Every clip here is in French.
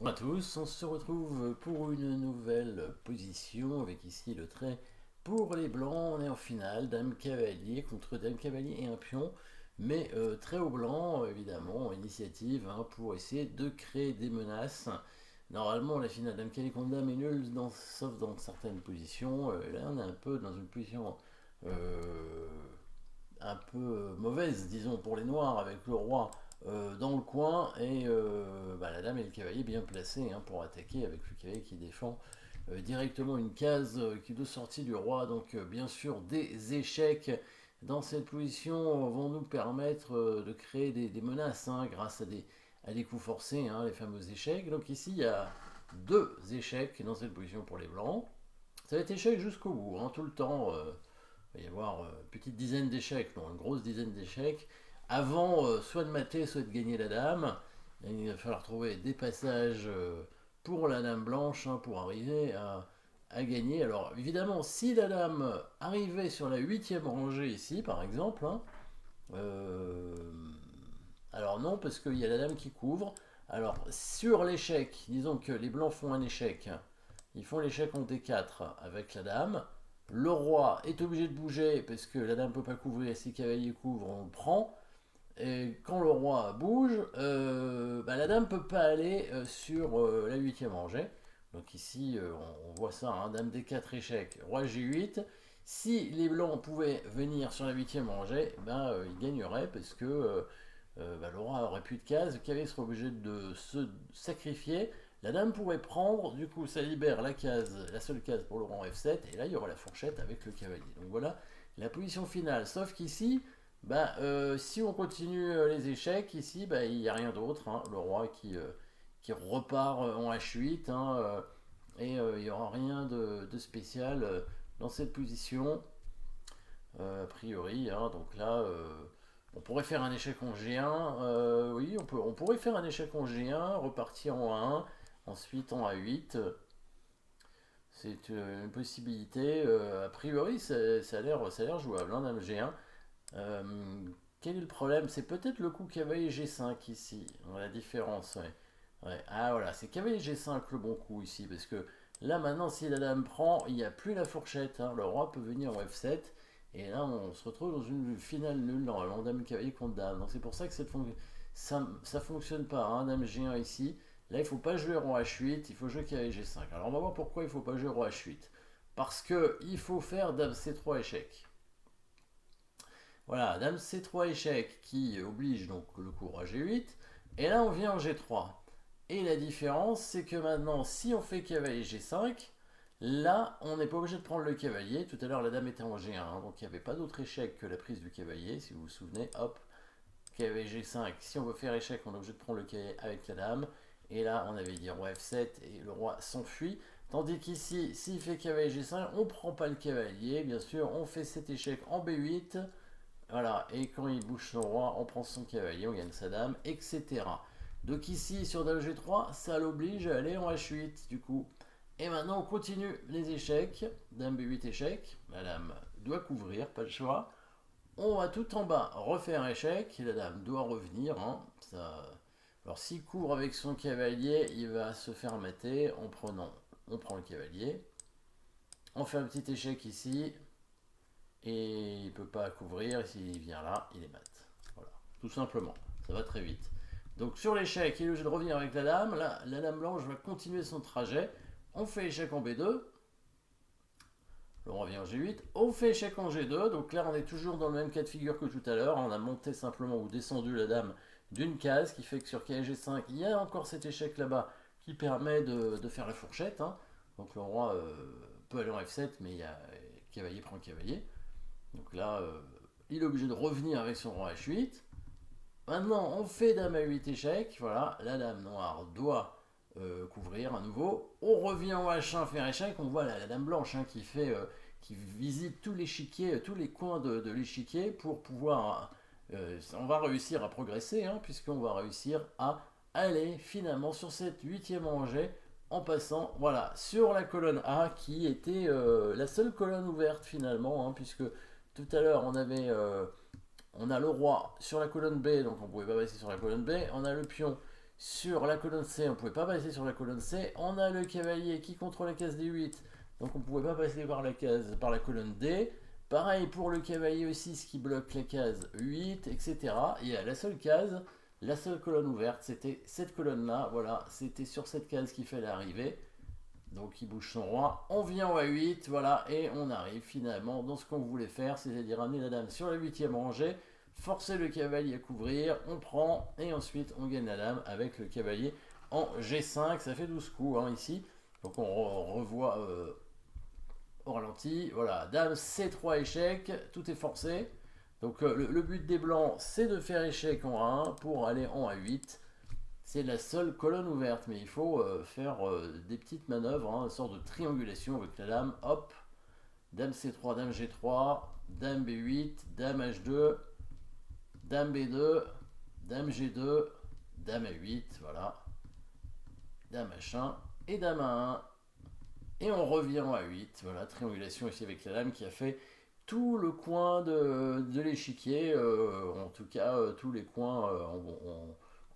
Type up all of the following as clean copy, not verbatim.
Bonjour à tous, on se retrouve pour une nouvelle position avec ici le trait pour les blancs. On est en finale, dame cavalier contre dame cavalier et un pion, mais très au blanc évidemment, initiative pour essayer de créer des menaces. Normalement la finale dame cavalier contre dame est nulle sauf dans certaines positions. Là on est un peu dans une position euh, un peu mauvaise, disons, pour les noirs, avec le roi dans le coin et la dame et le cavalier bien placés pour attaquer, avec le cavalier qui défend directement une case qui de sortie du roi. Donc bien sûr des échecs dans cette position vont nous permettre de créer des menaces grâce à des coups forcés, les fameux échecs. Donc ici il y a deux échecs dans cette position pour les blancs. Ça va être échec jusqu'au bout, tout le temps. Il va y avoir une petite dizaine d'échecs, non, une grosse dizaine d'échecs, avant soit de mater, soit de gagner la dame. Et il va falloir trouver des passages pour la dame blanche pour arriver à gagner. Alors évidemment, si la dame arrivait sur la huitième rangée ici, par exemple, euh, alors non, parce qu'il y a la dame qui couvre. Alors sur l'échec, disons que les blancs font un échec. Ils font l'échec en D4 avec la dame. Le roi est obligé de bouger parce que la dame ne peut pas couvrir. Si les cavaliers couvrent, on le prend. Et quand le roi bouge, la dame ne peut pas aller sur la huitième rangée. Donc ici, on voit ça, dame D4 échec, roi G8. Si les blancs pouvaient venir sur la huitième rangée, ils gagneraient parce que le roi aurait plus de cases, le cavalier serait obligé de se sacrifier. La dame pourrait prendre, du coup ça libère la case, la seule case pour le rang F7, et là il y aura la fourchette avec le cavalier. Donc voilà la position finale. Sauf qu'ici, si on continue les échecs, ici il n'y a rien d'autre. Le roi qui repart en H8, et il n'y aura rien de spécial dans cette position, a priori. Donc là, on pourrait faire un échec en G1. Oui, on pourrait faire un échec en G1, repartir en A1, ensuite en A8. C'est une possibilité. A priori, ça a l'air jouable, dame G1. Euh, Quel est le problème? C'est peut-être le coup cavalier G5 ici. La différence, ouais. Ouais. Ah voilà, c'est cavalier G5 le bon coup ici, parce que là maintenant, si la dame prend, il n'y a plus la fourchette. Le roi peut venir en F7, et là on se retrouve dans une finale nulle normalement, dame cavalier contre dame. Donc c'est pour ça que ça fonctionne pas, dame G1 ici. Là il faut pas jouer roi H8, il faut jouer cavalier G5. Alors on va voir pourquoi il faut pas jouer roi H8. Parce que il faut faire dame C3 échec. Voilà, dame C3 échec qui oblige donc le coup roi G8. Et là on vient en G3. Et la différence, c'est que maintenant, si on fait cavalier G5, là, on n'est pas obligé de prendre le cavalier. Tout à l'heure, la dame était en G1, donc il n'y avait pas d'autre échec que la prise du cavalier. Si vous vous souvenez, hop, cavalier G5. Si on veut faire échec, on est obligé de prendre le cavalier avec la dame. Et là, on avait dit roi F7 et le roi s'enfuit. Tandis qu'ici, s'il fait cavalier G5, on ne prend pas le cavalier. Bien sûr, on fait cet échec en B8. Voilà, et quand il bouge son roi, on prend son cavalier, on gagne sa dame, etc. Donc ici, sur dame G3, ça l'oblige à aller en H8, du coup. Et maintenant, on continue les échecs. Dame B8 échec. La dame doit couvrir, pas le choix. On va tout en bas refaire échec. La dame doit revenir. Ça... Alors, s'il couvre avec son cavalier, il va se faire mater en prenant. On prend le cavalier. On fait un petit échec ici. Et il ne peut pas couvrir. S'il vient là, il est mat. Voilà, tout simplement. Ça va très vite. Donc sur l'échec, il est obligé de revenir avec la dame. Là, la dame blanche va continuer son trajet. On fait échec en B2. On revient en G8. On fait échec en G2. Donc là, on est toujours dans le même cas de figure que tout à l'heure. On a monté simplement ou descendu la dame d'une case, qui fait que sur KG5, il y a encore cet échec là-bas qui permet de faire la fourchette. Donc le roi peut aller en F7, mais il y a cavalier prend cavalier. Donc là, il est obligé de revenir avec son roi H8. Maintenant, on fait dame à 8 échecs. Voilà, la dame noire doit couvrir à nouveau. On revient au H1 faire échec. On voit la dame blanche qui visite tout l'échiquier, tous les coins de l'échiquier pour pouvoir. On va réussir à progresser, puisqu'on va réussir à aller finalement sur cette huitième rangée en passant, voilà, sur la colonne A qui était la seule colonne ouverte finalement, puisque tout à l'heure on a le roi sur la colonne B, donc on ne pouvait pas passer sur la colonne B. On a le pion sur la colonne C, on ne pouvait pas passer sur la colonne C. On a le cavalier qui contrôle la case D8, donc on ne pouvait pas passer par la colonne D. Pareil pour le cavalier E6 qui bloque la case 8, etc. Et la seule case, la seule colonne ouverte, c'était cette colonne-là. Voilà, c'était sur cette case qu'il fallait arriver. Donc il bouge son roi, on vient au A8, voilà, et on arrive finalement dans ce qu'on voulait faire, c'est-à-dire amener la dame sur la 8e rangée, forcer le cavalier à couvrir, on prend, et ensuite on gagne la dame avec le cavalier en G5, ça fait 12 coups hein, ici. Donc on revoit au ralenti, voilà, dame C3 échec, tout est forcé. Donc le but des blancs, c'est de faire échec en A1 pour aller en A8. C'est la seule colonne ouverte, mais il faut faire des petites manœuvres, hein, une sorte de triangulation avec la dame. Hop, dame C3, dame G3, dame B8, dame H2, dame B2, dame G2, dame A8, voilà, dame H1 et dame A1. Et on revient à 8, voilà, triangulation ici avec la dame qui a fait tout le coin de l'échiquier, en tout cas tous les coins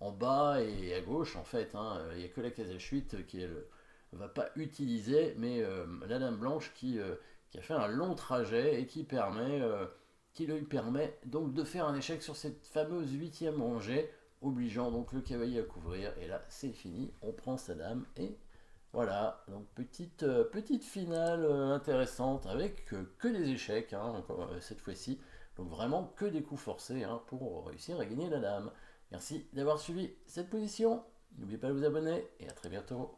en bas et à gauche en fait. Hein. Il n'y a que la case H8 qui ne va pas utiliser, mais la dame blanche qui a fait un long trajet et qui lui permet donc de faire un échec sur cette fameuse 8e rangée, obligeant donc le cavalier à couvrir. Et là c'est fini, on prend sa dame et voilà, donc petite finale intéressante avec que des échecs hein, encore, cette fois-ci. Donc vraiment que des coups forcés hein, pour réussir à gagner la dame. Merci d'avoir suivi cette position. N'oubliez pas de vous abonner et à très bientôt.